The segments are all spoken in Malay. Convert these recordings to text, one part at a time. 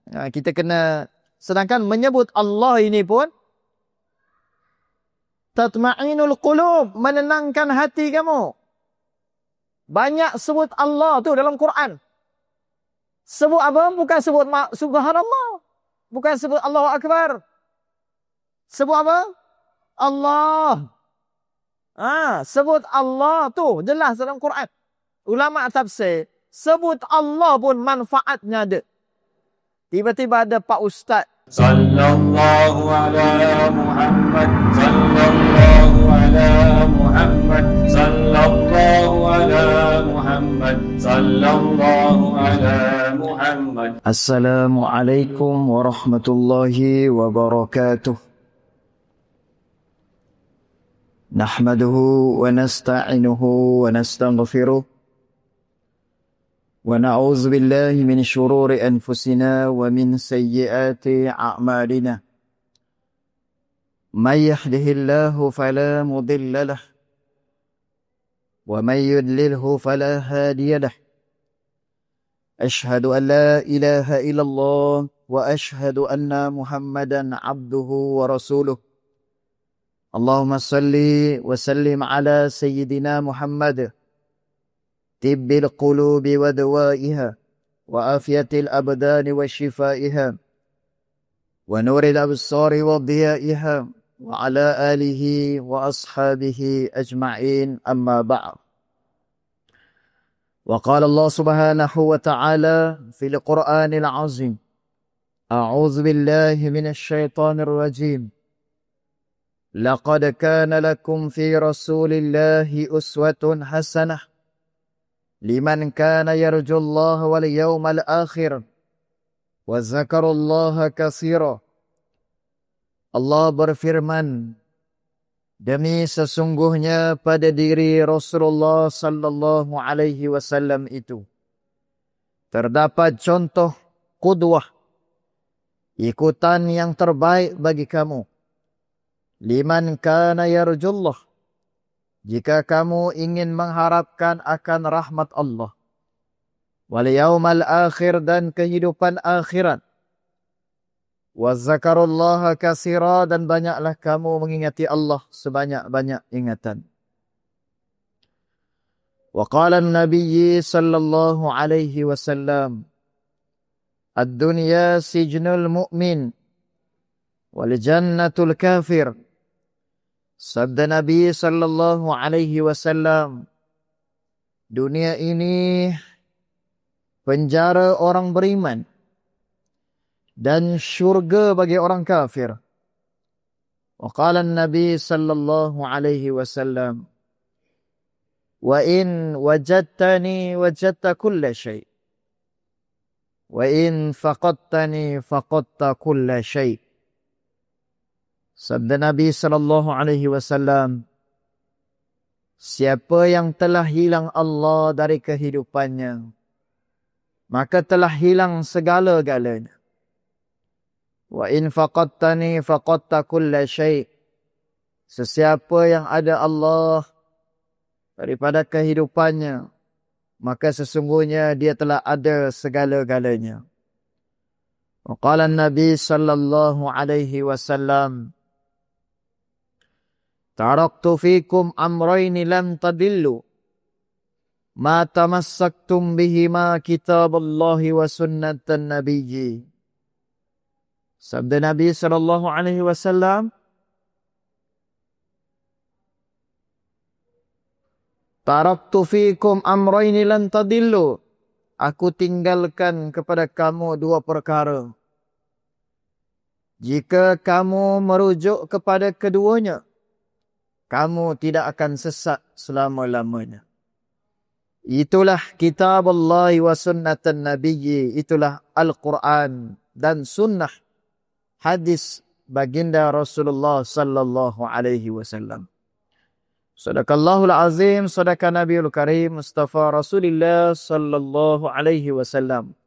Kita kena, sedangkan menyebut Allah ini pun tatma'inul qulub, menenangkan hati kamu. Banyak sebut Allah tu dalam Quran. Sebut apa? Bukan sebut subhanallah. Bukan sebut Allahu Akbar. Sebut apa? Allah. Sebut Allah tu jelas dalam Quran. Ulama tafsir, sebut Allah pun manfaatnya ada. Tiba-tiba ada Pak Ustaz, sallallahu ala Muhammad, sallallahu ala Muhammad, sallallahu ala Muhammad, sallallahu ala Muhammad. Assalamualaikum warahmatullahi wabarakatuh. Nahmaduhu wa nasta'inuhu wa nastaghfiruh. ونعوذ بالله من شرور أنفسنا ومن سيئات أعمالنا من يهده الله فلا مضل له ومن يضلله فلا هادي له أشهد أن لا إله إلا الله وأشهد أن محمدا عبده ورسوله اللهم صل وسلم على سيدنا محمد طب القلوب ودوائها وعافية الأبدان وشفائها ونور الأبصار وضيائها وعلى آله وأصحابه أجمعين أما بعد. وقال الله سبحانه وتعالى في القرآن العظيم أعوذ بالله من الشيطان الرجيم لقد كان لكم في رسول الله أسوة حسنة لمن كان يرجو الله واليوم الآخر وذكر الله كثيرا. Allah berfirman, demi sesungguhnya pada diri Rasulullah sallallahu alaihi wasallam itu terdapat contoh qudwah, ikutan yang terbaik bagi kamu. Liman kana yarjullah, jika kamu ingin mengharapkan akan rahmat Allah, wal yaumal akhir, dan kehidupan akhirat, wa zakarullaha katsira, dan banyaklah kamu mengingati Allah sebanyak-banyak ingatan. Wa qala an-nabiy sallallahu alaihi wasallam ad-dunya sijnul mu'min wal jannatul kafir. Sabda Nabi sallallahu alaihi wasallam, dunia ini penjara orang beriman dan syurga bagi orang kafir. Wa qala an-nabi sallallahu alaihi wasallam, wa in wajadtani wajadta kulla syai, wa in faqadtani faqadta kulla syai. Sabda Nabi sallallahu alaihi wasallam, siapa yang telah hilang Allah dari kehidupannya, maka telah hilang segala-galanya. Wa in faqadtani faqadta kulla syai. Sesiapa yang ada Allah daripada kehidupannya, maka sesungguhnya dia telah ada segala-galanya. Wa qala an-nabi sallallahu alaihi wasallam, taraktu fikum amrayni lam tadillu ma tamassaktum bihima kitaballahi wa sunnatan nabiyyi. Sabda Nabi sallallahu alaihi wasallam, taraktu fikum amrayni lam tadillu, aku tinggalkan kepada kamu dua perkara. Jika kamu merujuk kepada keduanya, kamu tidak akan sesat selama-lamanya. Itulah kitab Allah wa sunnatan nabiyyi, itulah Al-Quran dan sunnah hadis baginda Rasulullah sallallahu alaihi wasallam. Sadaqallahul azim, sadaqa Nabiul Karim, Mustafa Rasulullah sallallahu alaihi wasallam.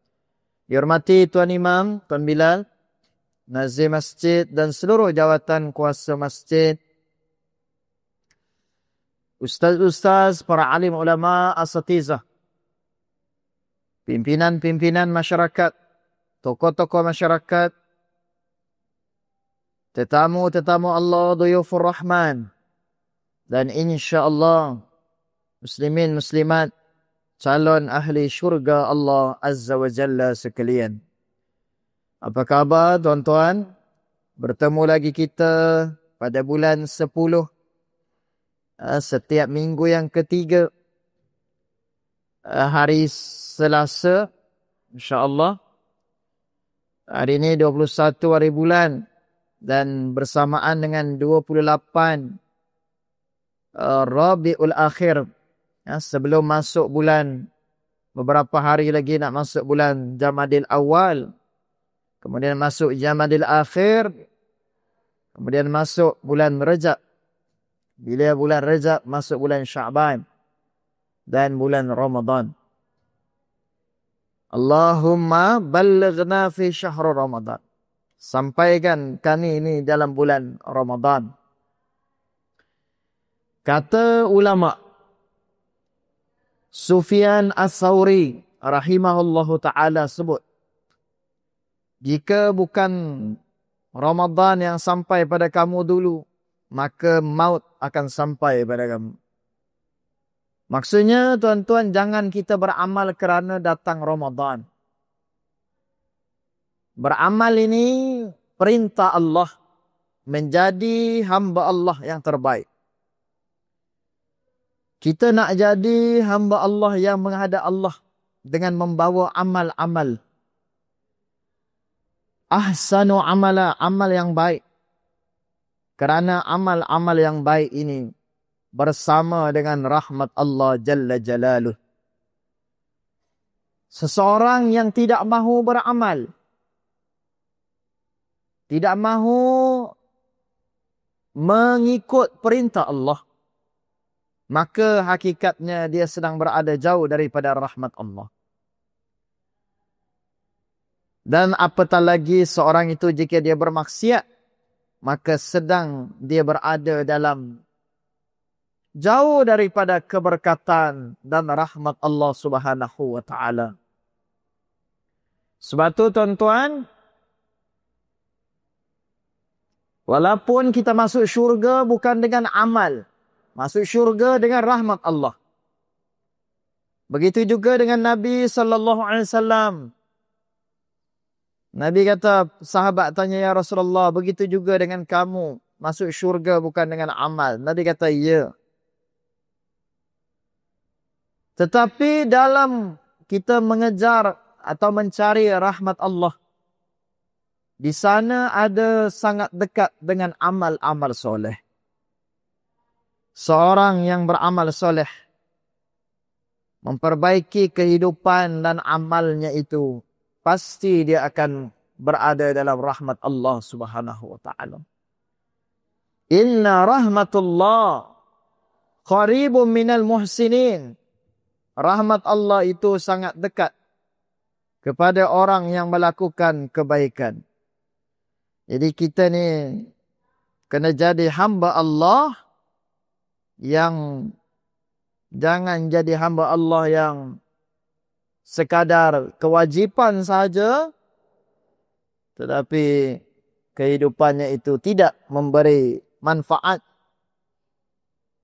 Dihormati Tuan Imam, Tuan Bilal, Nazim Masjid dan seluruh jawatan kuasa masjid, ustaz-ustaz, para alim ulama, asatizah, pimpinan-pimpinan masyarakat, tokoh-tokoh masyarakat, tetamu-tetamu Allah, Duyufur Rahman, dan insya-Allah muslimin muslimat calon ahli syurga Allah Azza wa Jalla sekalian. Apa khabar tuan-tuan? Bertemu lagi kita pada bulan 10, setiap minggu yang ketiga, hari Selasa, insya-Allah. Hari ini 21 hari bulan dan bersamaan dengan 28 Rabiul Akhir. Sebelum masuk bulan, beberapa hari lagi nak masuk bulan Jamadil Awal. Kemudian masuk Jamadil Akhir. Kemudian masuk bulan Rajab. Bila bulan Rajab, masuk bulan Sya'ban. Dan bulan Ramadan. Allahumma ballighna fi syahr Ramadan. Sampaikan kami ini dalam bulan Ramadan. Kata ulama, Sufyan Ats-Tsauri rahimahullahu ta'ala sebut, jika bukan Ramadan yang sampai pada kamu dulu, maka maut akan sampai pada kamu. Maksudnya tuan-tuan, jangan kita beramal kerana datang Ramadan. Beramal ini perintah Allah, menjadi hamba Allah yang terbaik. Kita nak jadi hamba Allah yang menghadap Allah dengan membawa amal-amal. Ahsanu amala, amal yang baik. Kerana amal-amal yang baik ini bersama dengan rahmat Allah Jalla Jalaluh. Seseorang yang tidak mahu beramal, tidak mahu mengikut perintah Allah, maka hakikatnya dia sedang berada jauh daripada rahmat Allah. Dan apatah lagi seorang itu jika dia bermaksiat, maka sedang dia berada dalam jauh daripada keberkatan dan rahmat Allah Subhanahu wa ta'ala. Sebab itu tuan-tuan, walaupun kita masuk syurga bukan dengan amal, masuk syurga dengan rahmat Allah. Begitu juga dengan Nabi sallallahu alaihi wasallam. Nabi kata, sahabat tanya, ya Rasulullah, begitu juga dengan kamu, masuk syurga bukan dengan amal. Nabi kata, ya. Tetapi dalam kita mengejar atau mencari rahmat Allah, di sana ada sangat dekat dengan amal-amal soleh. Seorang yang beramal soleh, memperbaiki kehidupan dan amalnya itu, pasti dia akan berada dalam rahmat Allah Subhanahu wa ta'ala. Inna rahmatullah qaribun minal muhsinin. Rahmat Allah itu sangat dekat kepada orang yang melakukan kebaikan. Jadi kita ni kena jadi hamba Allah yang jangan jadi hamba Allah yang sekadar kewajipan saja, tetapi kehidupannya itu tidak memberi manfaat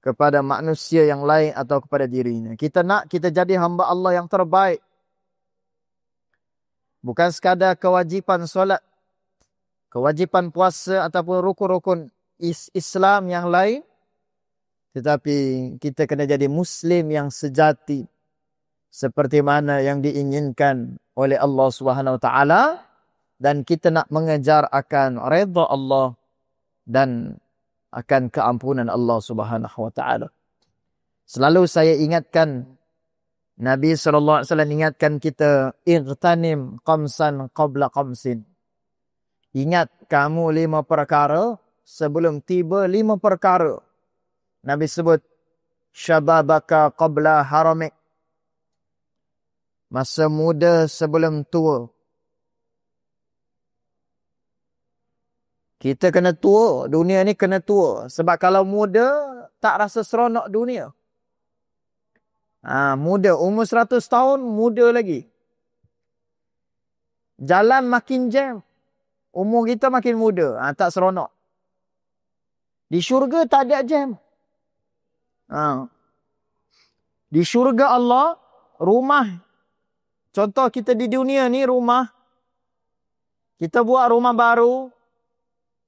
kepada manusia yang lain atau kepada dirinya. Kita nak kita jadi hamba Allah yang terbaik. Bukan sekadar kewajipan solat, kewajipan puasa ataupun rukun-rukun Islam yang lain, tetapi kita kena jadi Muslim yang sejati, seperti mana yang diinginkan oleh Allah Subhanahu wa ta'ala, dan kita nak mengejar akan redha Allah dan akan keampunan Allah Subhanahu wa ta'ala. Selalu saya ingatkan, Nabi sallallahu alaihi wasallam ingatkan kita, igtanim qamsan qabla qamsin. Ingat kamu 5 perkara sebelum tiba 5 perkara. Nabi sebut, syababaka qabla haramik. Masa muda sebelum tua. Kita kena tua. Dunia ni kena tua. Sebab kalau muda, tak rasa seronok dunia. Muda. Umur 100 tahun, muda lagi. Jalan makin jam. Umur kita makin muda. Tak seronok. Di syurga tak ada jam. Di syurga Allah, rumah. Contoh kita di dunia ni rumah. Kita buat rumah baru.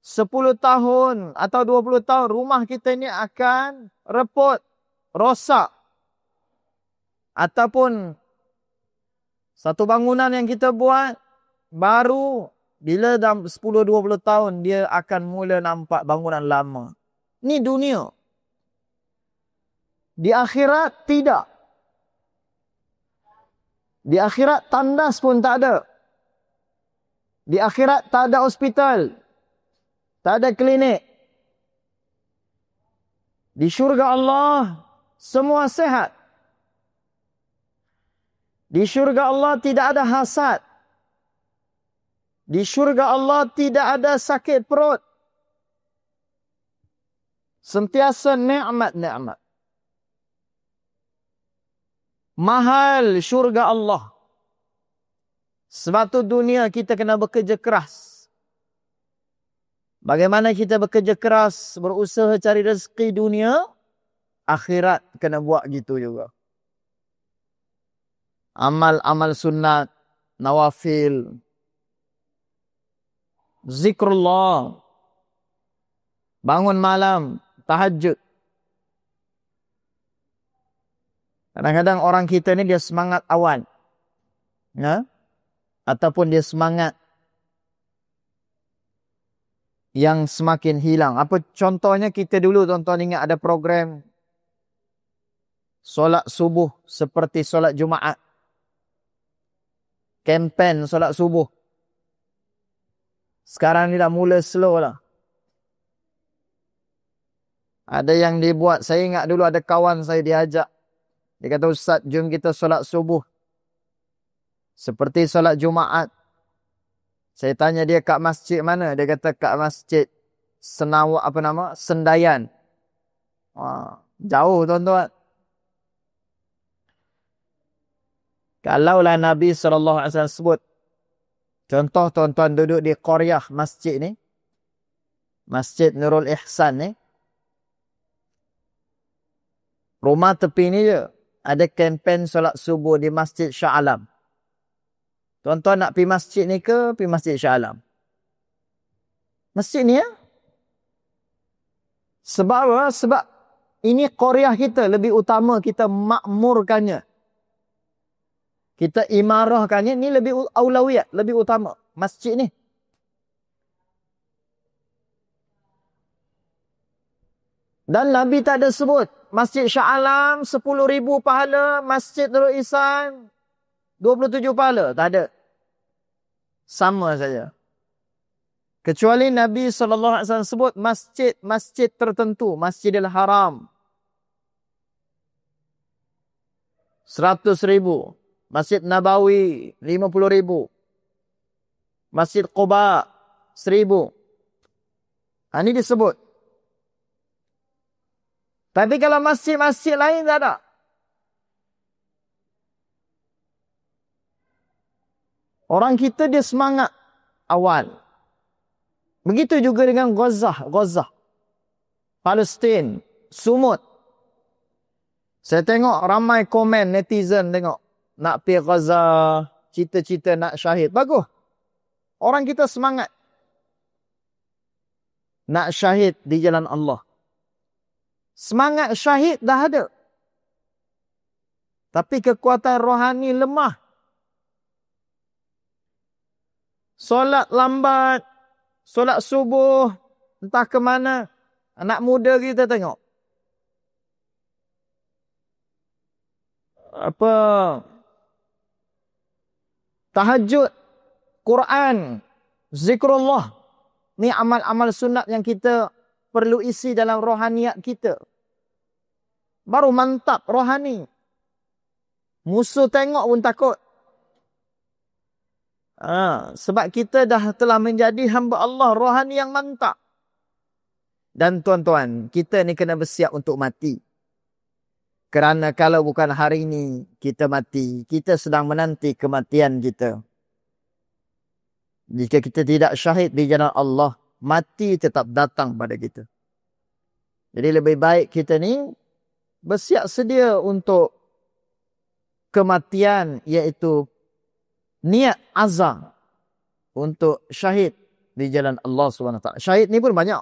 10 tahun atau 20 tahun rumah kita ni akan reput, rosak. Ataupun satu bangunan yang kita buat baru, bila dalam 10-20 tahun dia akan mula nampak bangunan lama. Ni dunia. Di akhirat tidak. Di akhirat tandas pun tak ada. Di akhirat tak ada hospital. Tak ada klinik. Di syurga Allah semua sehat. Di syurga Allah tidak ada hasad. Di syurga Allah tidak ada sakit perut. Sentiasa nikmat-nikmat. Mahal syurga Allah. Sebab tu dunia kita kena bekerja keras. Bagaimana kita bekerja keras, berusaha cari rezeki dunia, akhirat kena buat gitu juga. Amal-amal sunat, nawafil, zikrullah, bangun malam, tahajud. Kadang-kadang orang kita ni dia semangat awan. Ya? Ataupun dia semangat yang semakin hilang. Apa contohnya kita dulu tuan-tuan ingat ada program solat subuh seperti solat Jumaat. Kempen solat subuh. Sekarang ni dah mula slow lah. Ada yang dibuat, saya ingat dulu ada kawan saya diajak. Dia kata, Ustaz, jom kita solat subuh. Seperti solat Jumaat. Saya tanya dia kat masjid mana? Dia kata kat masjid Sendayan. Jauh tuan-tuan. Kalaulah Nabi SAW sebut. Contoh tuan-tuan duduk di Qaryah masjid ni. Masjid Nurul Ihsan ni. Rumah tepi ni je. Ada kempen solat subuh di Masjid Shah Alam. Tuan-tuan nak pergi masjid ni ke pergi Masjid Shah Alam? Masjid ni ya? Sebab apa? Sebab ini Qaryah kita lebih utama kita makmurkannya. Kita imarahkannya, ni lebih aulawiyat, lebih utama. Masjid ni. Dan Nabi tak ada sebut. Masjid Shah Alam 10,000 pahala. Masjid Nurul Ihsan 27 pahala. Tak ada. Sama saja. Kecuali Nabi SAW sebut masjid-masjid tertentu. Masjidil Haram 100,000. Masjid Nabawi 50,000. Masjid Quba 1,000. Ini disebut. Tapi kalau masjid-masjid lain tak ada. Orang kita dia semangat awal. Begitu juga dengan Gaza, Palestin, Sumut. Saya tengok ramai komen netizen tengok. Nak pergi Gaza, cita-cita nak syahid. Bagus. Orang kita semangat. Nak syahid di jalan Allah. Semangat syahid dah ada. Tapi kekuatan rohani lemah. Solat lambat, solat subuh, entah ke mana. Anak muda kita tengok. Tahajud, Quran, zikrullah. Ni amal-amal sunat yang kita perlu isi dalam rohaniat kita. Baru mantap rohani. Musuh tengok pun takut. Sebab kita dah telah menjadi hamba Allah rohani yang mantap. Dan tuan-tuan, kita ni kena bersiap untuk mati. Kerana kalau bukan hari ini kita mati, kita sedang menanti kematian kita. Jika kita tidak syahid di jalan Allah, mati tetap datang pada kita. Jadi lebih baik kita ni bersiap sedia untuk kematian, iaitu niat azam untuk syahid di jalan Allah SWT. Syahid ni pun banyak.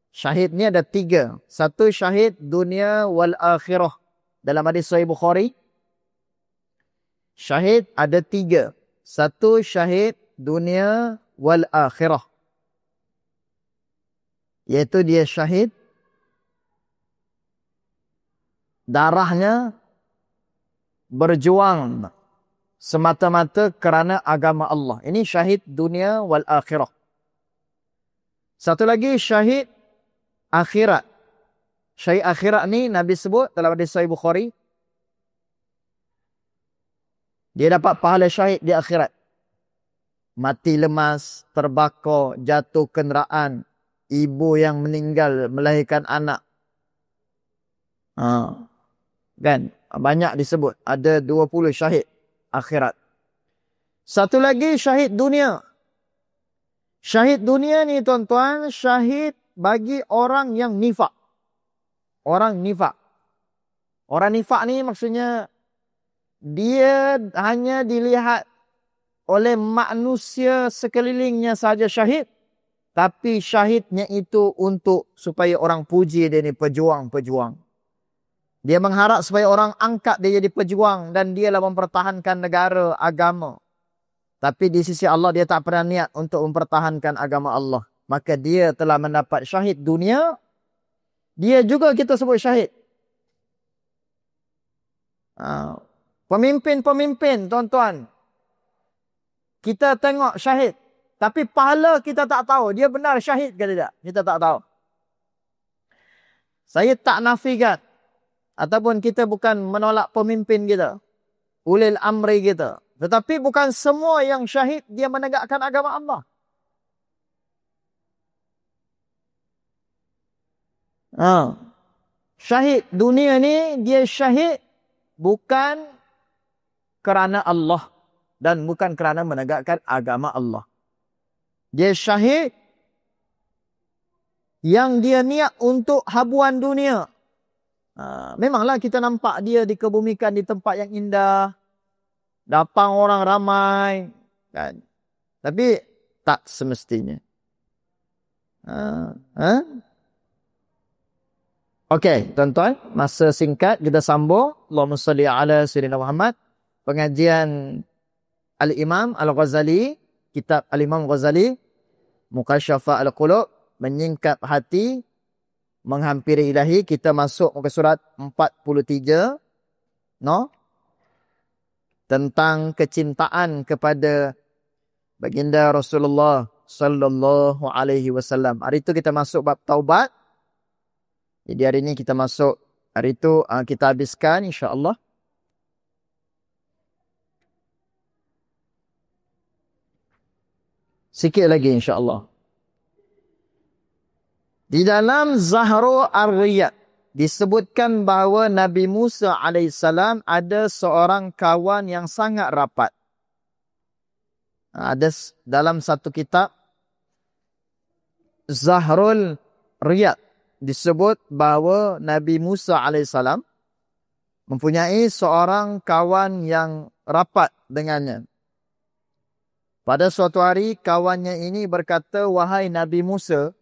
Syahid ni ada 3. Satu, syahid dunia wal akhirah. Dalam hadis Sahih Bukhari, syahid ada 3. Satu, syahid dunia wal akhirah, iaitu dia syahid darahnya berjuang semata-mata kerana agama Allah. Ini syahid dunia wal akhirah. Satu lagi syahid akhirat. Syahid akhirat ni Nabi sebut dalam hadis Sahih Bukhari, dia dapat pahala syahid di akhirat. Mati lemas, terbakar, jatuh kenderaan, ibu yang meninggal melahirkan anak. Kan? Banyak disebut. Ada 20 syahid akhirat. Satu lagi syahid dunia. Syahid dunia ni tuan-tuan, syahid bagi orang yang nifak. Orang nifak. Orang nifak ni maksudnya dia hanya dilihat oleh manusia sekelilingnya saja syahid, tapi syahidnya itu untuk supaya orang puji dia ni pejuang-pejuang. Dia mengharap supaya orang angkat dia jadi pejuang dan dialah mempertahankan negara, agama. Tapi di sisi Allah dia tak pernah niat untuk mempertahankan agama Allah. Maka dia telah mendapat syahid dunia. Dia juga kita sebut syahid. Pemimpin-pemimpin, tuan-tuan, kita tengok syahid. Tapi pahala kita tak tahu. Dia benar syahid ke tidak? Kita tak tahu. Saya tak nafikan. Ataupun kita bukan menolak pemimpin kita. Ulil amri kita. Tetapi bukan semua yang syahid dia menegakkan agama Allah. Syahid dunia ni dia syahid bukan kerana Allah. Dan bukan kerana menegakkan agama Allah. Dia syahid yang dia niat untuk habuan dunia. Memanglah kita nampak dia dikebumikan di tempat yang indah. Datang orang ramai. Kan? Tapi tak semestinya. Okey, tuan-tuan. Masa singkat kita sambung. Allahumma salli ala sayyidina Muhammad. Pengajian Al-Imam Al-Ghazali, kitab Al-Imam Ghazali, Muqasyafah Al-Qulub, menyingkap hati, menghampiri ilahi. Kita masuk muka surat 43, tentang kecintaan kepada baginda Rasulullah sallallahu alaihi wasallam. Hari itu kita masuk bab taubat. Jadi hari ini kita masuk, hari itu kita habiskan insya-Allah. Sikit lagi insya-Allah. Di dalam Zahru Ar-Riyad disebutkan bahawa Nabi Musa alaihissalam ada seorang kawan yang sangat rapat. Ada dalam satu kitab Zahrul Riyad disebut bahawa Nabi Musa alaihissalam mempunyai seorang kawan yang rapat dengannya. Pada suatu hari, kawannya ini berkata, "Wahai Nabi Musa,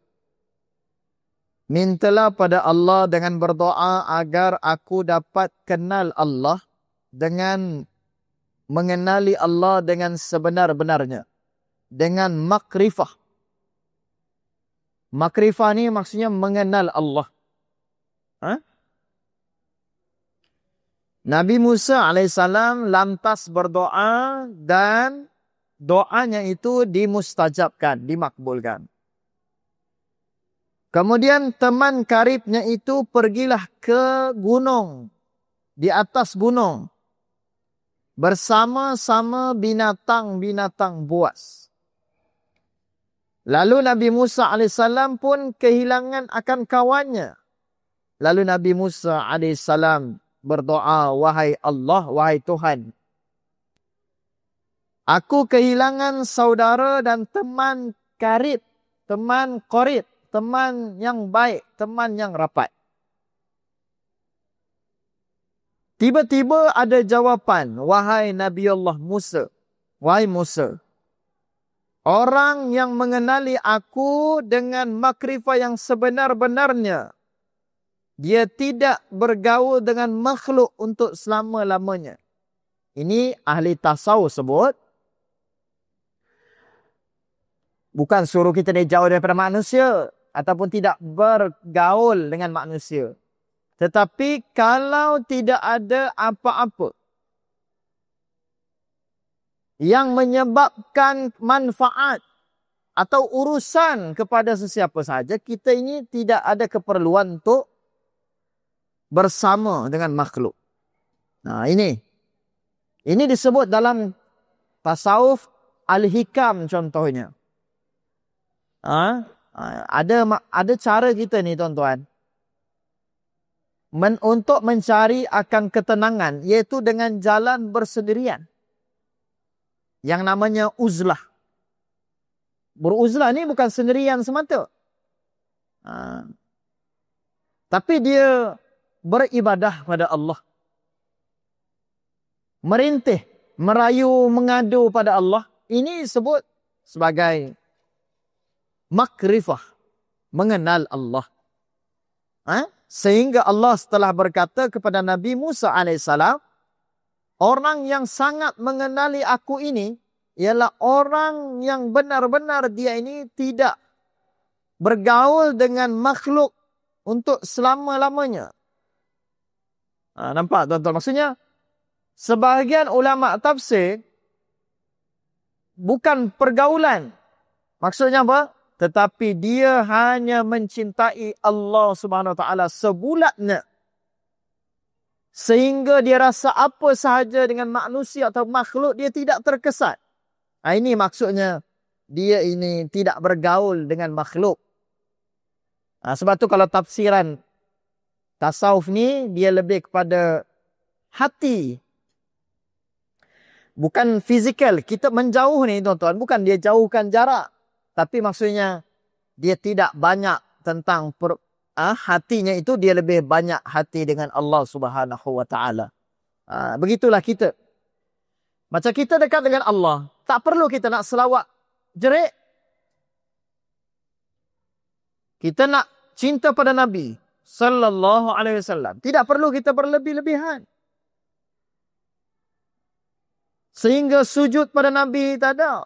mintalah pada Allah dengan berdoa agar aku dapat kenal Allah dengan mengenali Allah dengan sebenar-benarnya. Dengan makrifah." Makrifah ni maksudnya mengenal Allah. Nabi Musa alaihissalam lantas berdoa dan doanya itu dimustajabkan, dimakbulkan. Kemudian teman karibnya itu pergilah ke gunung, di atas gunung, bersama-sama binatang-binatang buas. Lalu Nabi Musa alaihissalam pun kehilangan akan kawannya. Lalu Nabi Musa alaihissalam berdoa, "Wahai Allah, wahai Tuhan, Aku kehilangan saudara dan teman karib, teman qarib, teman yang baik, teman yang rapat. Tiba-tiba ada jawapan, wahai Nabi Allah Musa, wahai Musa, orang yang mengenali aku dengan makrifah yang sebenar-benarnya, dia tidak bergaul dengan makhluk untuk selama-lamanya. Ini ahli tasawuf sebut. Bukan suruh kita jauh daripada manusia ataupun tidak bergaul dengan manusia. Tetapi kalau tidak ada apa-apa yang menyebabkan manfaat atau urusan kepada sesiapa sahaja, kita ini tidak ada keperluan untuk bersama dengan makhluk. Nah, ini disebut dalam tasawuf al-hikam contohnya. Ada cara kita ni tuan-tuan. Untuk mencari akan ketenangan, iaitu dengan jalan bersendirian. Yang namanya uzlah. Beruzlah ni bukan sendirian semata. Tapi dia beribadah pada Allah. Merintih, merayu, mengadu pada Allah. Ini disebut sebagai makrifah. Mengenal Allah. Sehingga Allah setelah berkata kepada Nabi Musa AS, orang yang sangat mengenali aku ini, ialah orang yang benar-benar dia ini tidak bergaul dengan makhluk untuk selama-lamanya. Nampak tuan-tuan? Maksudnya, sebahagian ulama tafsir, bukan pergaulan. Maksudnya apa? Tetapi dia hanya mencintai Allah Subhanahu Wa Taala sebulatnya. Sehingga dia rasa apa sahaja dengan manusia atau makhluk, dia tidak terkesan. Ini maksudnya, dia ini tidak bergaul dengan makhluk. Sebab tu kalau tafsiran tasawuf ni, dia lebih kepada hati. Bukan fizikal. Kita menjauh ni tuan-tuan, bukan dia jauhkan jarak. Tapi maksudnya, dia tidak banyak tentang hatinya itu, dia lebih banyak hati dengan Allah Subhanahu Wa Taala. Begitulah kita. Macam kita dekat dengan Allah, tak perlu kita nak selawat jerit. Kita nak cinta pada Nabi Sallallahu Alaihi Wasallam. Tidak perlu kita berlebih-lebihan. Sehingga sujud pada Nabi tak ada.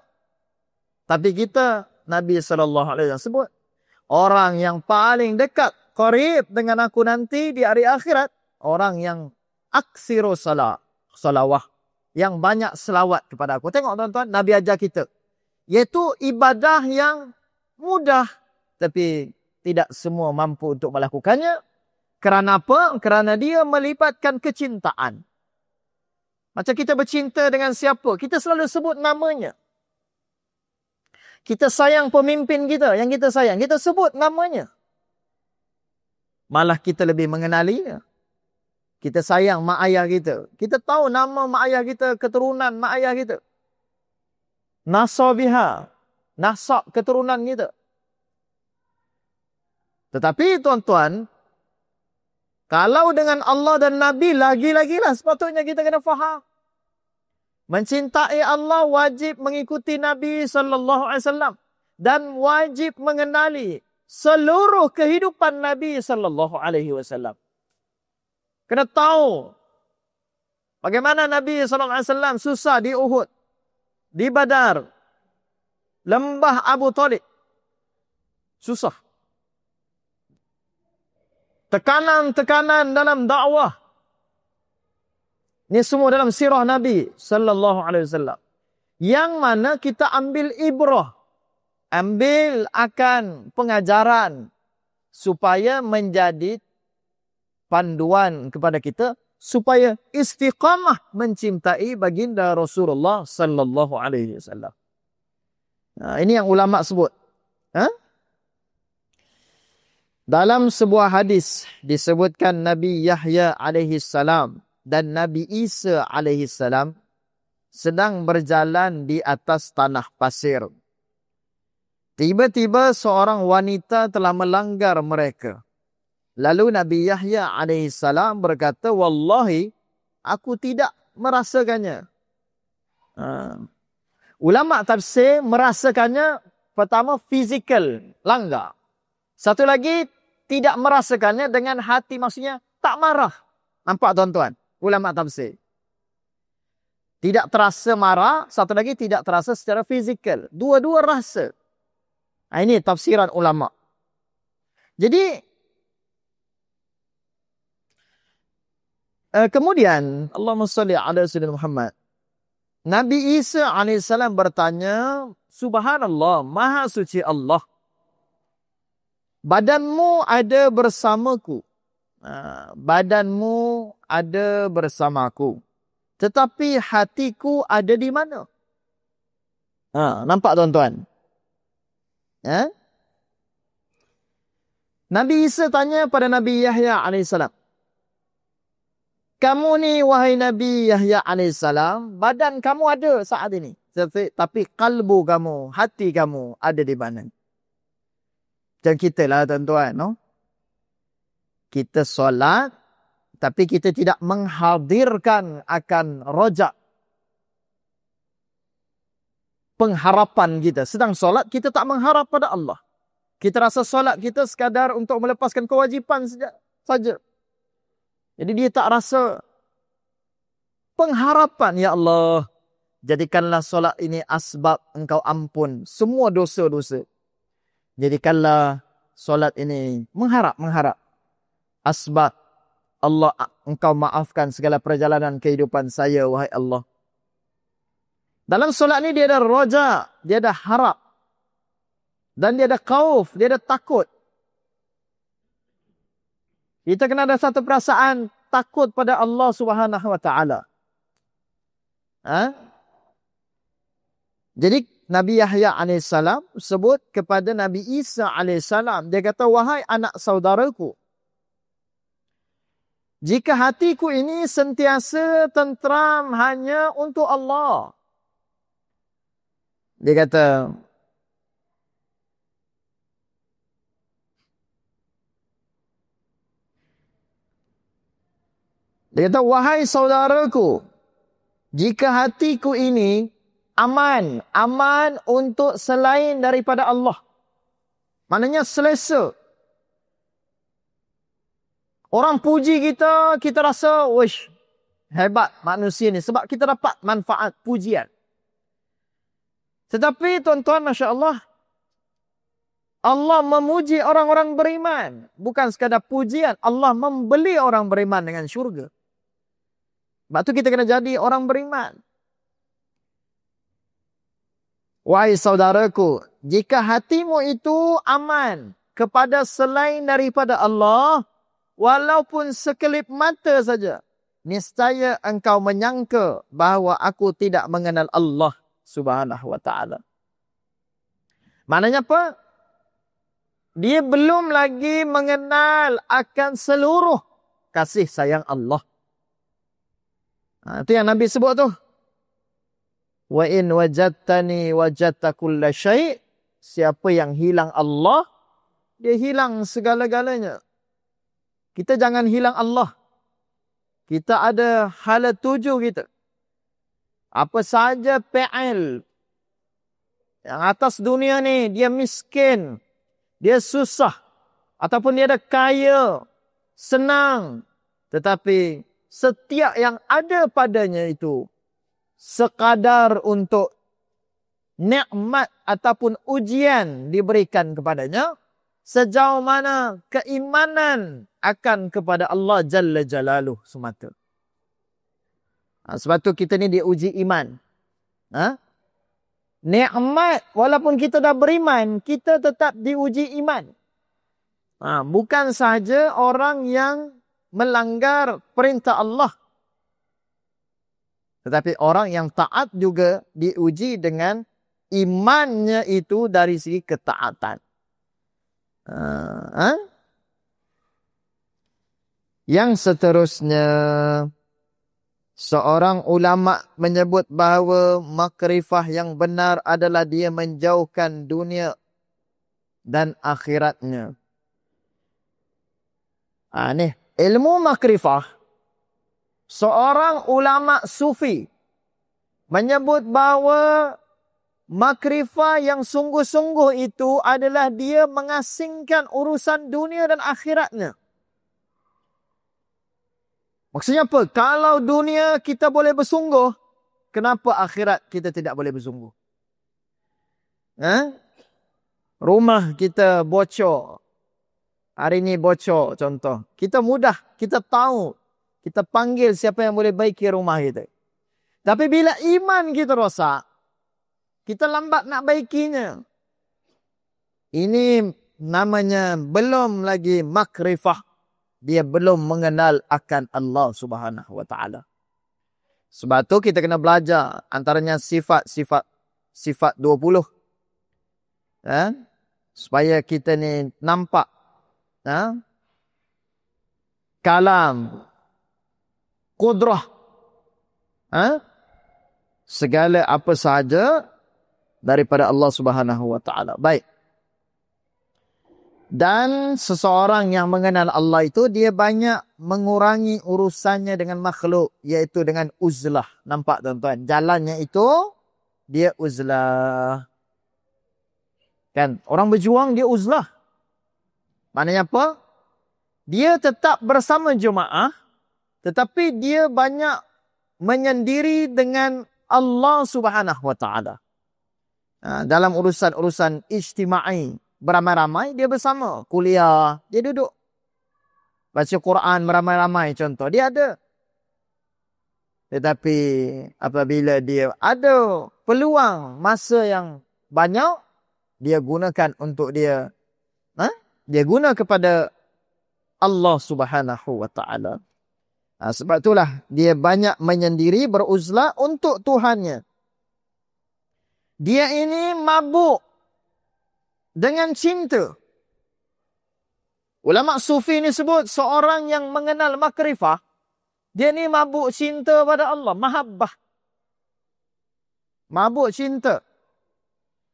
Tapi kita, Nabi Sallallahu Alaihi Wasallam sebut, orang yang paling dekat, qarib dengan aku nanti di hari akhirat, orang yang aksiru salawah, yang banyak selawat kepada aku. Tengok tuan-tuan, Nabi ajar kita. Iaitu ibadah yang mudah, tapi tidak semua mampu untuk melakukannya. Kerana apa? Kerana dia melibatkan kecintaan. Macam kita bercinta dengan siapa, kita selalu sebut namanya. Kita sayang pemimpin kita, yang kita sayang, kita sebut namanya. Malah kita lebih mengenalinya. Kita sayang mak ayah kita. Kita tahu nama mak ayah kita, keturunan mak ayah kita. Nasabiha, nasab keturunan kita. Tetapi tuan-tuan, kalau dengan Allah dan Nabi, lagi-lagilah sepatutnya kita kena faham. Mencintai Allah wajib mengikuti Nabi Sallallahu Alaihi Wasallam dan wajib mengenali seluruh kehidupan Nabi Sallallahu Alaihi Wasallam. Kena tahu bagaimana Nabi Sallallahu Alaihi Wasallam susah di Uhud, di Badar, lembah Abu Talib, susah. Tekanan-tekanan dalam dakwah. Ini semua dalam sirah Nabi Sallallahu Alaihi Wasallam. Yang mana kita ambil ibrah. Ambil akan pengajaran. Supaya menjadi panduan kepada kita. Supaya istiqamah mencintai baginda Rasulullah Sallallahu Alaihi Wasallam. Ini yang ulama sebut. Dalam sebuah hadis disebutkan Nabi Yahya alaihi salam dan Nabi Isa alaihi salam sedang berjalan di atas tanah pasir. Tiba-tiba seorang wanita telah melanggar mereka. Lalu Nabi Yahya alaihissalam berkata, "Wallahi, aku tidak merasakannya." Ulama tafsir merasakannya, pertama fizikal, langgar. Satu lagi, tidak merasakannya dengan hati, maksudnya tak marah. Nampak tuan-tuan? Ulama tafsir. Tidak terasa marah, satu lagi tidak terasa secara fizikal. Dua-dua rasa. Ini tafsiran ulama. Jadi, kemudian, Allahumma salli ala Sayyidina Muhammad. Nabi Isa alaihissalam bertanya, "Subhanallah, maha suci Allah. Badanmu ada bersamaku. Badanmu ada bersamaku. Tetapi hatiku ada di mana?" Nampak tuan-tuan? Nabi Isa tanya pada Nabi Yahya alaihissalam, "Kamu ni wahai Nabi Yahya alaihissalam, badan kamu ada saat ini. Tapi kalbu kamu, hati kamu ada di mana?" Macam kita lah tuan-tuan. No? Kita solat, tapi kita tidak menghadirkan akan rojak. Pengharapan kita. Sedang solat, kita tak mengharap pada Allah. Kita rasa solat kita sekadar untuk melepaskan kewajipan saja. Jadi dia tak rasa pengharapan. Ya Allah, jadikanlah solat ini asbab engkau ampun semua dosa-dosa. Jadikanlah solat ini mengharap. Asbab Allah, engkau maafkan segala perjalanan kehidupan saya, wahai Allah. Dalam solat ni dia ada roja, dia ada harap. Dan dia ada khauf, dia ada takut. Kita kena ada satu perasaan takut pada Allah Subhanahu wa taala. Jadi Nabi Yahya alaihissalam sebut kepada Nabi Isa alaihissalam, dia kata, "Wahai anak saudaraku, jika hatiku ini sentiasa tentram hanya untuk Allah." Dia kata, "Wahai saudaraku, jika hatiku ini aman untuk selain daripada Allah." Maknanya selesa. Orang puji kita, kita rasa, wish, hebat manusia ni. Sebab kita dapat manfaat pujian. Tetapi tuan-tuan, Masya Allah, Allah memuji orang-orang beriman. Bukan sekadar pujian. Allah membeli orang beriman dengan syurga. Sebab tu kita kena jadi orang beriman. Wahai saudaraku, jika hatimu itu aman kepada selain daripada Allah, walaupun sekelip mata saja, niscaya engkau menyangka bahawa aku tidak mengenal Allah Subhanahu wa ta'ala. Maknanya apa? Dia belum lagi mengenal akan seluruh kasih sayang Allah. Itu yang Nabi sebut tu. Wa in wajadtani wajadta kulla syai'. Siapa yang hilang Allah, dia hilang segala-galanya. Kita jangan hilang Allah. Kita ada hala tuju kita. Apa saja PL yang atas dunia ni, dia miskin, dia susah, ataupun dia ada kaya, senang. Tetapi setiap yang ada padanya itu sekadar untuk nikmat ataupun ujian diberikan kepadanya, sejauh mana keimanan akan kepada Allah Jalla Jalaluh semata. Sebab tu kita ni diuji iman. Nikmat, walaupun kita dah beriman, kita tetap diuji iman. Bukan sahaja orang yang melanggar perintah Allah, tetapi orang yang taat juga diuji dengan imannya itu dari segi ketaatan. Yang seterusnya, Seorang ulama menyebut bahawa makrifah yang benar adalah dia menjauhkan dunia dan akhiratnya. Ni ilmu makrifah. Seorang ulama sufi menyebut bahawa makrifah yang sungguh-sungguh itu adalah dia mengasingkan urusan dunia dan akhiratnya. Maksudnya apa? Kalau dunia kita boleh bersungguh, kenapa akhirat kita tidak boleh bersungguh? Rumah kita bocor. Hari ini bocor contoh. Kita mudah, kita tahu. Kita panggil siapa yang boleh baiki rumah kita. Tapi bila iman kita rosak, kita lambat nak baikinya. Ini namanya belum lagi makrifah. Dia belum mengenal akan Allah Subhanahu wa taala. Sebab tu kita kena belajar antaranya sifat 20. Supaya kita ni nampak kalam, qudrah, segala apa sahaja daripada Allah Subhanahu wa taala. Baik. Dan seseorang yang mengenal Allah itu, dia banyak mengurangi urusannya dengan makhluk, iaitu dengan uzlah. Nampak tuan-tuan? Jalannya itu, dia uzlah. Kan? Orang berjuang, dia uzlah. Maknanya apa? Dia tetap bersama jemaah, tetapi dia banyak menyendiri dengan Allah Subhanahu wa taala. Dalam urusan-urusan ijtimai, beramai-ramai, dia bersama. Kuliah, dia duduk. Baca Quran beramai-ramai contoh, dia ada. Tetapi apabila dia ada peluang masa yang banyak, dia gunakan untuk dia guna kepada Allah Subhanahu wa taala. Sebab itulah dia banyak menyendiri, beruzlah untuk Tuhannya. Dia ini mabuk dengan cinta. Ulama sufi ni sebut seorang yang mengenal makrifah, dia ni mabuk cinta pada Allah, mahabbah. Mabuk cinta.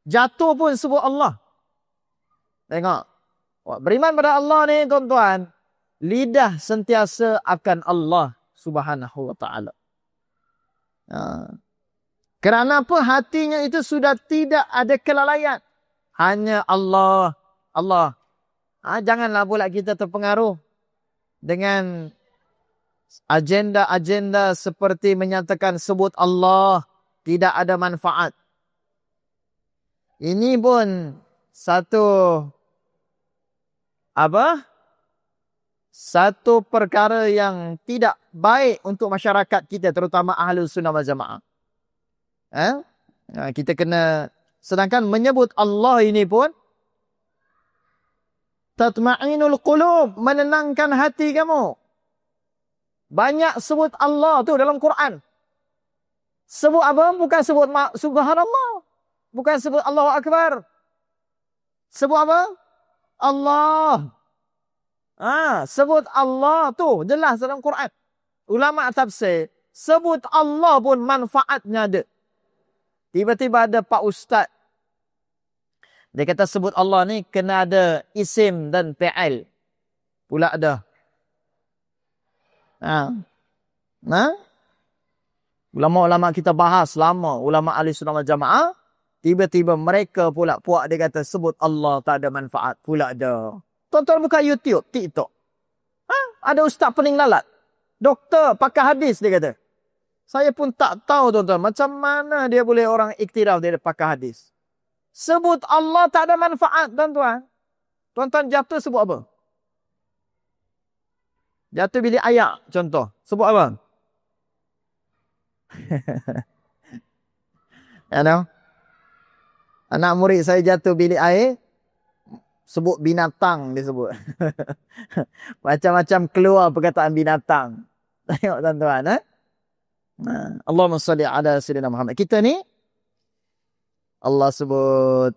Jatuh pun sebut Allah. Tengok. Beriman pada Allah ni tuan-tuan, lidah sentiasa akan Allah Subhanahu wa taala. Kerana apa? Hatinya itu sudah tidak ada kelalaian. Hanya Allah. Allah. Janganlah pula kita terpengaruh dengan agenda-agenda seperti menyatakan sebut Allah tidak ada manfaat. Ini pun satu perkara yang tidak baik untuk masyarakat kita, terutama Ahlus Sunnah wal Jamaah. Kita kena, sedangkan menyebut Allah ini pun tatma'inul qulub, menenangkan hati kamu. Banyak sebut Allah tu dalam Quran. Sebut apa? Bukan sebut subhanallah. Bukan sebut Allahu Akbar. Sebut apa? Allah. Sebut Allah tu jelas dalam Quran. Ulama tafsir, sebut Allah pun manfaatnya ada. Tiba-tiba ada Pak Ustaz, dia kata sebut Allah ni kena ada isim dan fi'il. Pula ada. Ulama-ulama kita bahas lama, ulama ahli sunnah wal jamaah, tiba-tiba mereka pula puak dia kata sebut Allah tak ada manfaat. Pula ada. Tonton buka YouTube, TikTok. Ada ustaz pening lalat. Doktor, pakar hadis dia kata. Saya pun tak tahu tuan-tuan, macam mana dia boleh orang iktiraf dia pakar hadis. Sebut Allah tak ada manfaat tuan-tuan. Tuan-tuan jatuh sebut apa? Jatuh bilik air contoh. Sebut apa? Anak murid saya jatuh bilik air, sebut binatang dia sebut. Macam-macam keluar perkataan binatang. Tengok tuan-tuan. Allahumma salli ala sayyidina Muhammad. Kita ni, Allah sebut,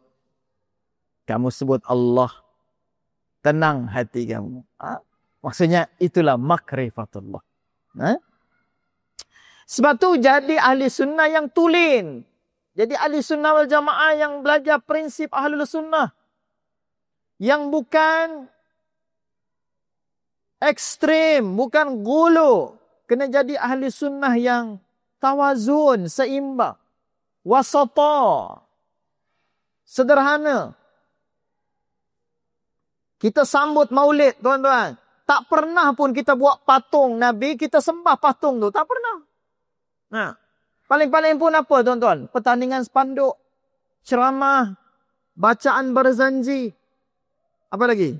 kamu sebut Allah, tenang hati kamu. Maksudnya itulah makrifatullah. Sebab tu jadi ahli sunnah yang tulen. Jadi ahli sunnah wal jamaah yang belajar prinsip ahlul sunnah. Yang bukan ekstrim, bukan gulu. Kena jadi ahli sunnah yang tawazun, seimbang. Wasata. Sederhana. Kita sambut maulid, tuan-tuan. Tak pernah pun kita buat patung Nabi, kita sembah patung tu. Tak pernah. Nah, paling-paling pun apa, tuan-tuan? Pertandingan spanduk, ceramah, bacaan berzanji. Apa lagi?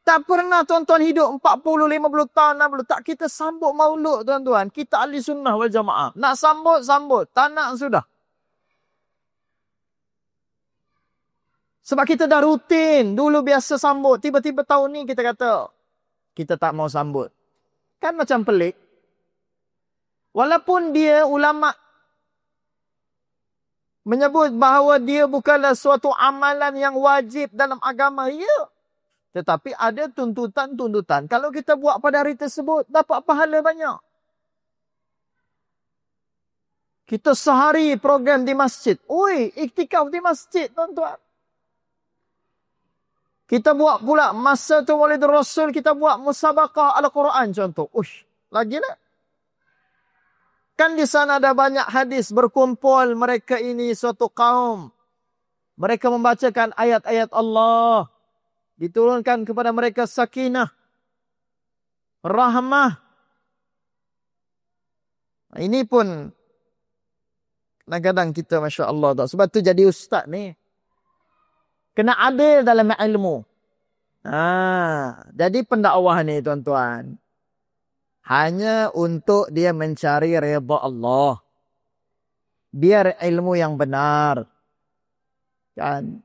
Tak pernah tuan-tuan hidup 40-50 tahun 60. Tak kita sambut maulud, tuan-tuan. Kita ahli sunnah wal jamaah. Nak sambut, sambut. Tak nak, sudah. Sebab kita dah rutin. Dulu biasa sambut. Tiba-tiba tahun ni kita kata, kita tak mau sambut. Kan macam pelik. Walaupun dia ulama' menyebut bahawa dia bukanlah suatu amalan yang wajib dalam agama. Ya. Tetapi ada tuntutan-tuntutan. Kalau kita buat pada hari tersebut, dapat pahala banyak. Kita sehari program di masjid. Oi, iktikaf di masjid, tuan-tuan. Kita buat pula masa tu Maulidur Rasul, kita buat musabaqah Al-Quran contoh. Uish, lagi nak? Kan di sana ada banyak hadis berkumpul mereka ini suatu kaum. Mereka membacakan ayat-ayat Allah. Diturunkan kepada mereka sakinah, rahmah. Ini pun kadang-kadang kita Masya Allah tak. Sebab tu jadi ustaz ni. Kena adil dalam ilmu. Jadi pendakwah ni tuan-tuan. Hanya untuk dia mencari redha Allah. Biar ilmu yang benar. Kan?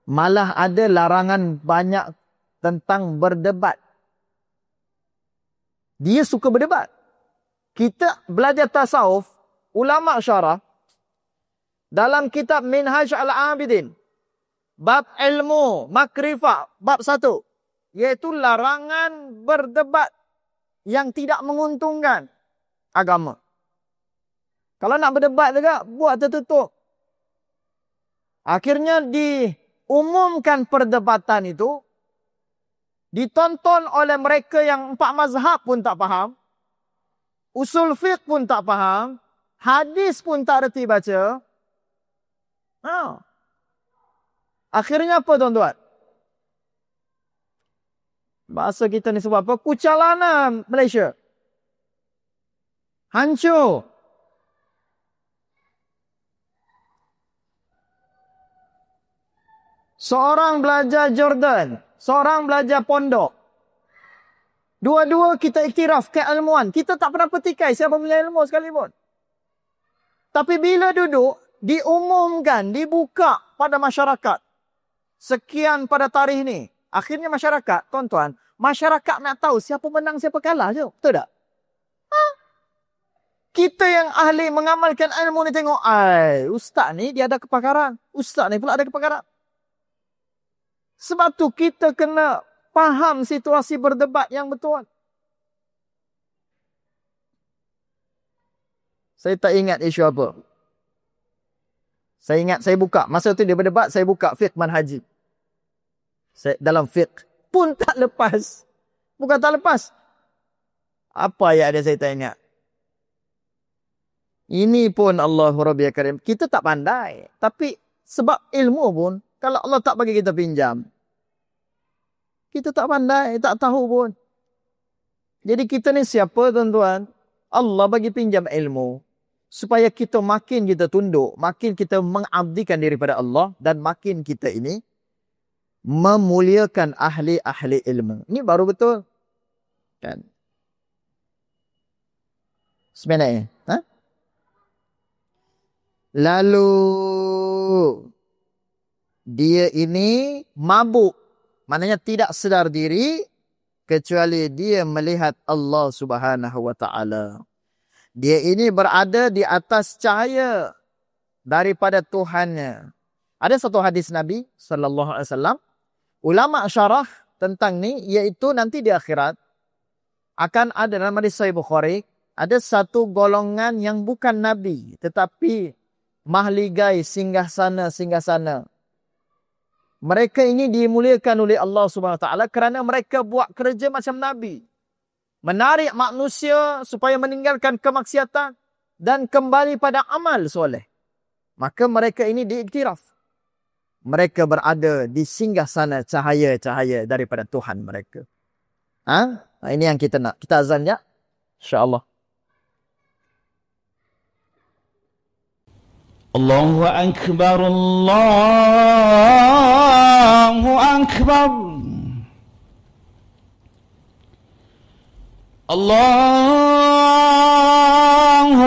Malah ada larangan banyak tentang berdebat. Dia suka berdebat. Kita belajar tasawuf, ulama syarah, dalam kitab Minhaj al-Abidin, bab ilmu, makrifah, bab 1, iaitu larangan berdebat yang tidak menguntungkan agama. Kalau nak berdebat juga, buat tertutup. Akhirnya diumumkan perdebatan itu, ditonton oleh mereka yang 4 mazhab pun tak faham, usul fiqh pun tak faham, hadis pun tak reti baca. Akhirnya apa tuan-tuan? Bahasa kita ni sebab apa? Kucalana Malaysia. Hancur. Seorang belajar Jordan, seorang belajar pondok. Dua-dua kita iktiraf keilmuan. Kita tak pernah petikai siapa punya ilmu sekalipun. Tapi bila duduk, diumumkan, dibuka pada masyarakat. Sekian pada tarikh ni. Akhirnya masyarakat, tuan-tuan, masyarakat nak tahu siapa menang, siapa kalah je. Betul tak? Kita yang ahli mengamalkan ilmu ni tengok, ustaz ni dia ada kepakaran. Ustaz ni pula ada kepakaran. Sebab tu kita kena faham situasi berdebat yang betul. Saya tak ingat isu apa. Saya ingat saya buka. Masa tu dia berdebat, saya buka fiqh manhaji. Dalam fiqh. Pun tak lepas. Bukan tak lepas. Apa ayat dia saya tak ingat. Ini pun Allahu Rabbi Karim. Kita tak pandai. Tapi sebab ilmu pun, kalau Allah tak bagi kita pinjam, kita tak pandai, tak tahu pun. Jadi kita ni siapa tuan-tuan? Allah bagi pinjam ilmu. Supaya kita makin kita tunduk, makin kita mengabdikan diri pada Allah, dan makin kita ini memuliakan ahli-ahli ilmu. Ini baru betul. Kan? Sebenarnya. Lalu, dia ini mabuk. Maknanya tidak sedar diri, kecuali dia melihat Allah Subhanahu wa ta'ala. Dia ini berada di atas cahaya daripada Tuhannya. Ada satu hadis Nabi sallallahu alaihi wasallam, ulama syarah tentang ni, iaitu nanti di akhirat akan ada dalam hadis Sahih Bukhari, ada satu golongan yang bukan Nabi, tetapi mahligai singgah-sana. Mereka ini dimuliakan oleh Allah Subhanahu Wa Taala kerana mereka buat kerja macam Nabi. Menarik manusia supaya meninggalkan kemaksiatan dan kembali pada amal soleh. Maka mereka ini diiktiraf. Mereka berada di singgah-sana cahaya-cahaya daripada Tuhan mereka. Ini yang kita nak. Kita azan ya. InsyaAllah. Allahu Akbar, Allahu Akbar. Allahu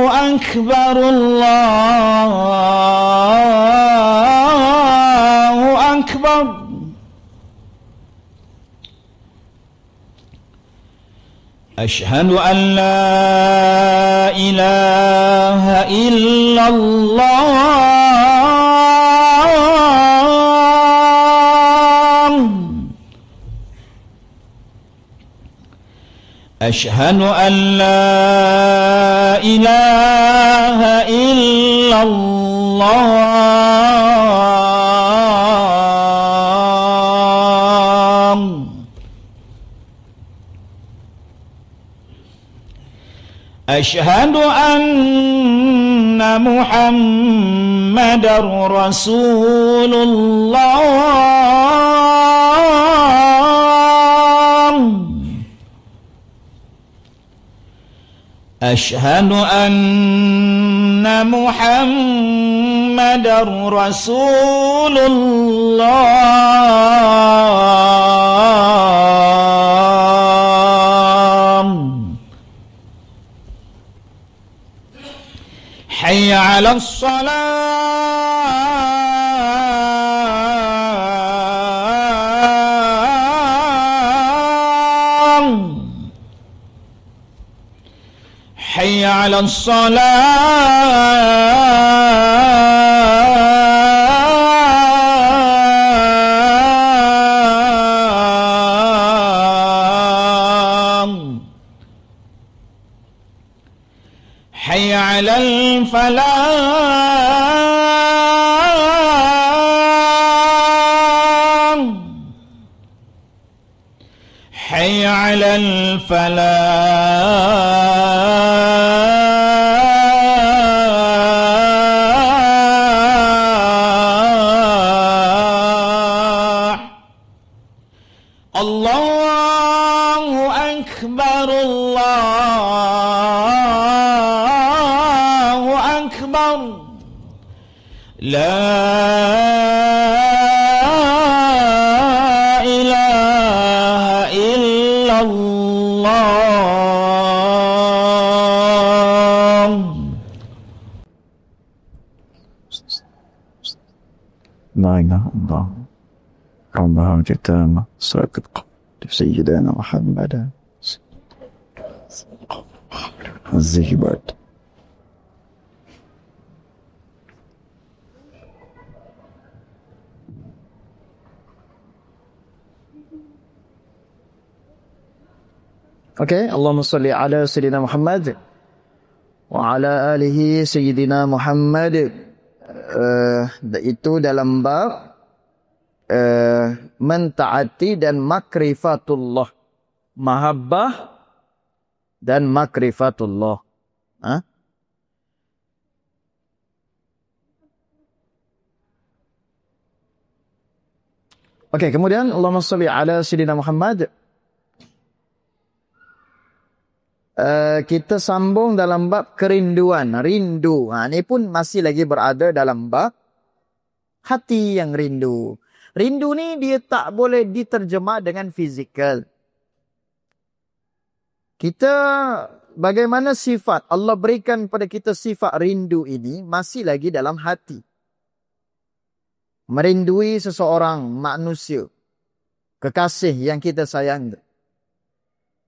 Akbar, Allahu Akbar. Ashhadu an la ilaha illallah. Ashhadu an la ilaha illallah. Ashhadu anna Muhammadar Rasulullah. Ashhadu anna Muhammadar Rasulullah. Hayya 'alas salam. Hayya 'alas salam. Hayya 'alal falah. Hayya 'alal falah. Allahu Akbar, Allahu Akbar. La ilaha illallah. لا إله إلا الله ربها جتامة ساكت قبل سيدنا محمد الزهبات. Okey, Allahumma salli ala Sayyidina Muhammad wa ala alihi Sayyidina Muhammad. Itu dalam bab mentaati dan makrifatullah. Mahabbah dan makrifatullah. Okey, kemudian Allahumma salli ala Sayyidina Muhammad. Kita sambung dalam bab kerinduan, rindu. Ini pun masih lagi berada dalam bab hati yang rindu. Rindu ni dia tak boleh diterjemah dengan fizikal. Kita bagaimana sifat Allah berikan pada kita sifat rindu ini masih lagi dalam hati. Merindui seseorang manusia, kekasih yang kita sayang.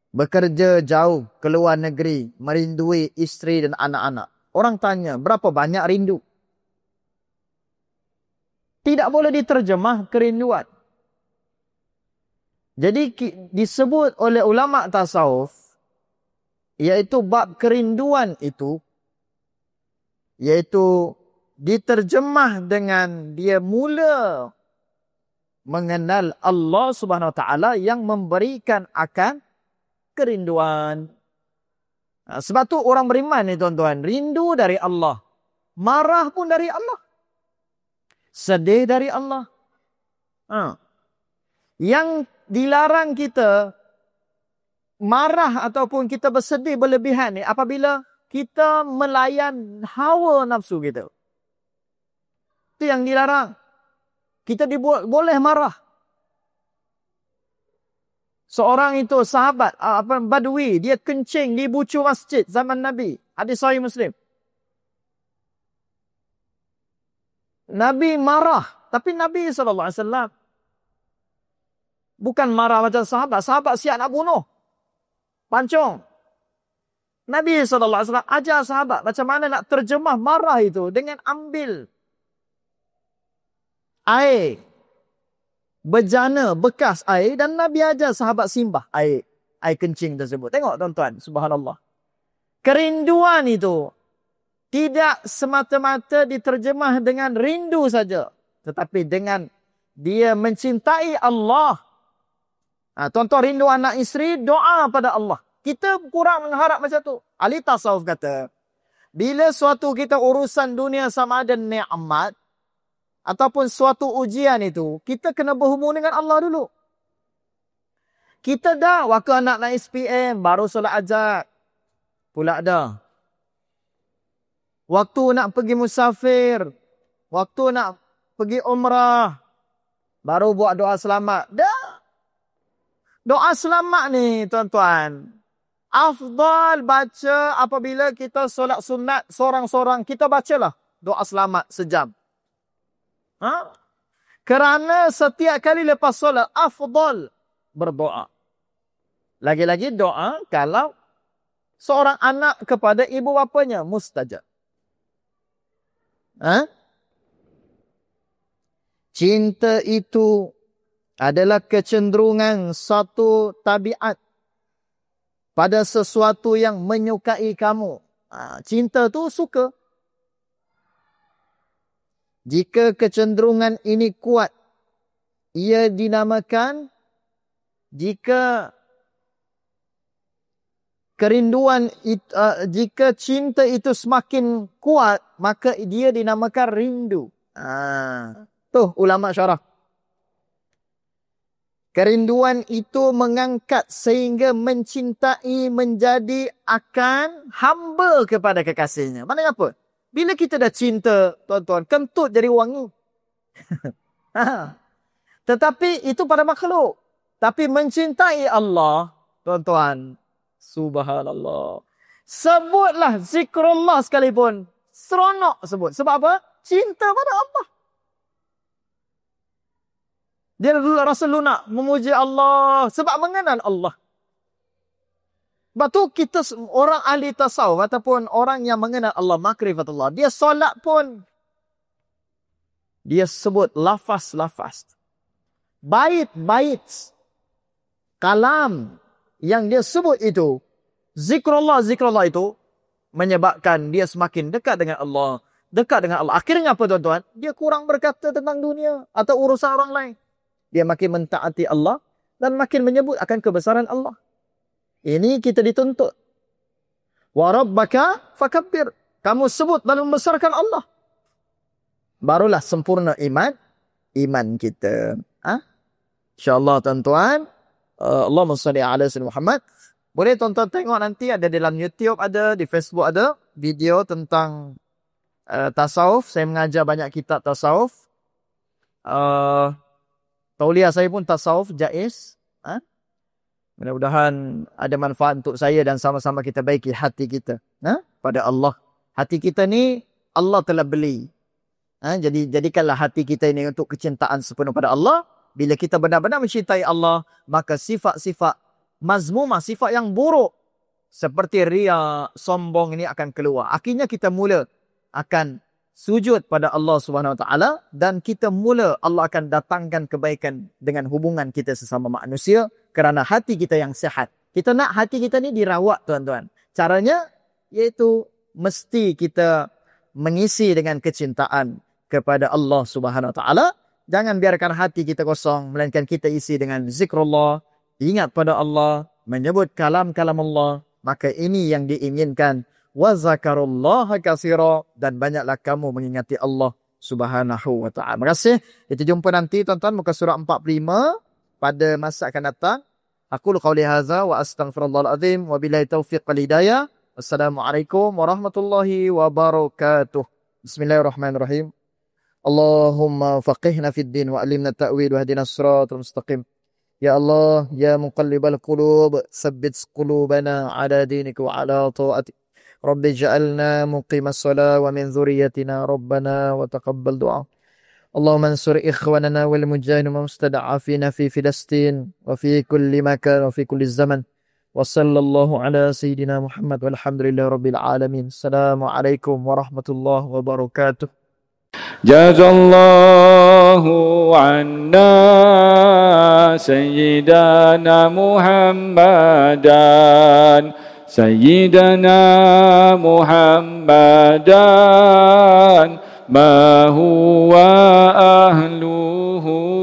Bekerja jauh ke luar negeri, merindui isteri dan anak-anak. Orang tanya, berapa banyak rindu? Tidak boleh diterjemah kerinduan. Jadi disebut oleh ulama tasawuf, iaitu bab kerinduan itu, iaitu diterjemah dengan dia mula mengenal Allah Subhanahu Wa Taala yang memberikan akan kerinduan. Sebab tu orang beriman ni tuan-tuan, rindu dari Allah. Marah pun dari Allah. Sedih dari Allah. Yang dilarang kita marah ataupun kita bersedih berlebihan ni apabila kita melayan hawa nafsu kita. Itu yang dilarang. Kita boleh marah. Seorang itu sahabat Badui, dia kencing di bucu masjid zaman Nabi. Hadis sahih Muslim. Nabi marah, tapi Nabi SAW bukan marah macam sahabat. Sahabat siap nak bunuh. Pancung. Nabi SAW ajar sahabat macam mana nak terjemah marah itu dengan ambil air. Bejana bekas air dan Nabi ajar sahabat simbah air kencing tersebut. Tengok tuan-tuan, subhanallah. Kerinduan itu tidak semata-mata diterjemah dengan rindu saja, tetapi dengan dia mencintai Allah. Tuan-tuan rindu anak isteri, doa pada Allah. Kita kurang mengharap macam tu. Ahli tasawuf kata, bila suatu kita urusan dunia sama ada nikmat ataupun suatu ujian itu, kita kena berhubung dengan Allah dulu. Kita dah, waktu anak naik SPM, baru solat ajak. Pula dah. Waktu nak pergi musafir, waktu nak pergi umrah, baru buat doa selamat. Dah. Doa selamat ni, tuan-tuan. Afdal baca apabila kita solat sunat sorang-sorang. Kita bacalah doa selamat sejam. Kerana setiap kali lepas solat, afdal berdoa. Lagi-lagi doa kalau seorang anak kepada ibu bapanya, mustajab. Cinta itu adalah kecenderungan satu tabiat pada sesuatu yang menyukai kamu. Cinta tu suka. Jika kecenderungan ini kuat, ia dinamakan, jika kerinduan jika cinta itu semakin kuat, maka dia dinamakan rindu. Tuh ulama syarah. Kerinduan itu mengangkat sehingga mencintai menjadi akan hamba kepada kekasihnya. Maknanya apa? Bila kita dah cinta, tuan-tuan, kentut jadi wangi. Tetapi itu pada makhluk. Tapi mencintai Allah, tuan-tuan, subhanallah. Sebutlah zikrullah sekalipun, seronok sebut. Sebab apa? Cinta pada Allah. Dia rasa lunak memuji Allah sebab mengenal Allah. Sebab tu kita orang ahli tasawuf ataupun orang yang mengenal Allah, makrifatullah, dia solat pun dia sebut lafaz-lafaz. Bait-bait kalam yang dia sebut itu, zikrullah itu menyebabkan dia semakin dekat dengan Allah. Dekat dengan Allah. Akhirnya apa tuan-tuan? Dia kurang berkata tentang dunia atau urusan orang lain. Dia makin mentaati Allah dan makin menyebut akan kebesaran Allah. Ini kita dituntut. Wa rabbaka fakabbir. Kamu sebut dan membesarkan Allah. Barulah sempurna iman kita. InsyaAllah tuan-tuan. Allahumma salli ala sayyidina Muhammad. Boleh tuan-tuan tengok nanti ada dalam YouTube, ada di Facebook, ada video tentang tasawuf. Saya mengajar banyak kitab tasawuf. Tauliah saya pun tasawuf jaiz. Mudah-mudahan ada manfaat untuk saya dan sama-sama kita baiki hati kita pada Allah. Hati kita ni Allah telah beli. Jadi jadikanlah hati kita ini untuk kecintaan sepenuh pada Allah. Bila kita benar-benar mencintai Allah, maka sifat-sifat mazmumah, sifat yang buruk seperti riya, sombong ini akan keluar. Akhirnya kita mula akan sujud pada Allah Subhanahu Wa Taala dan kita mula Allah akan datangkan kebaikan dengan hubungan kita sesama manusia kerana hati kita yang sihat. Kita nak hati kita ni dirawat tuan-tuan. Caranya iaitu mesti kita mengisi dengan kecintaan kepada Allah Subhanahu Wa Taala. Jangan biarkan hati kita kosong, melainkan kita isi dengan zikrullah, ingat pada Allah, menyebut kalam-kalam Allah. Maka ini yang diinginkan. Wa zakarullaha katsira, dan banyaklah kamu mengingati Allah Subhanahu Wa Taala. Terima kasih. Kita jumpa nanti tuan-tuan muka surat 45 pada masa akan datang. Aku qauli hadza wa astaghfirullahal azim wa billahi taufiq wal hidayah. Wassalamualaikum warahmatullahi wabarakatuh. Bismillahirrahmanirrahim. Allahumma faqihna fid din wa alimna ta'wil wa hadina as-siratal mustaqim. Ya Allah, ya muqallibal qulub, tsabbit qulubana ala dinika wa ala ta'atik. Rabbi ja'alna muqimas salah wa min dhurriyyatina rabbana wa taqabbal du'a. Allahumma ansur ikhwanana wal mujahidin mustada'afina fi Filistin wa fi kulli makan wa fi kulli zaman. Wa sallallahu ala sayyidina Muhammad walhamdulillahi rabbil alamin. Assalamualaikum warahmatullahi wabarakatuh. Jazallahu anna sayyidana Muhammadan sayyidana Muhammadan ma huwa ahluhu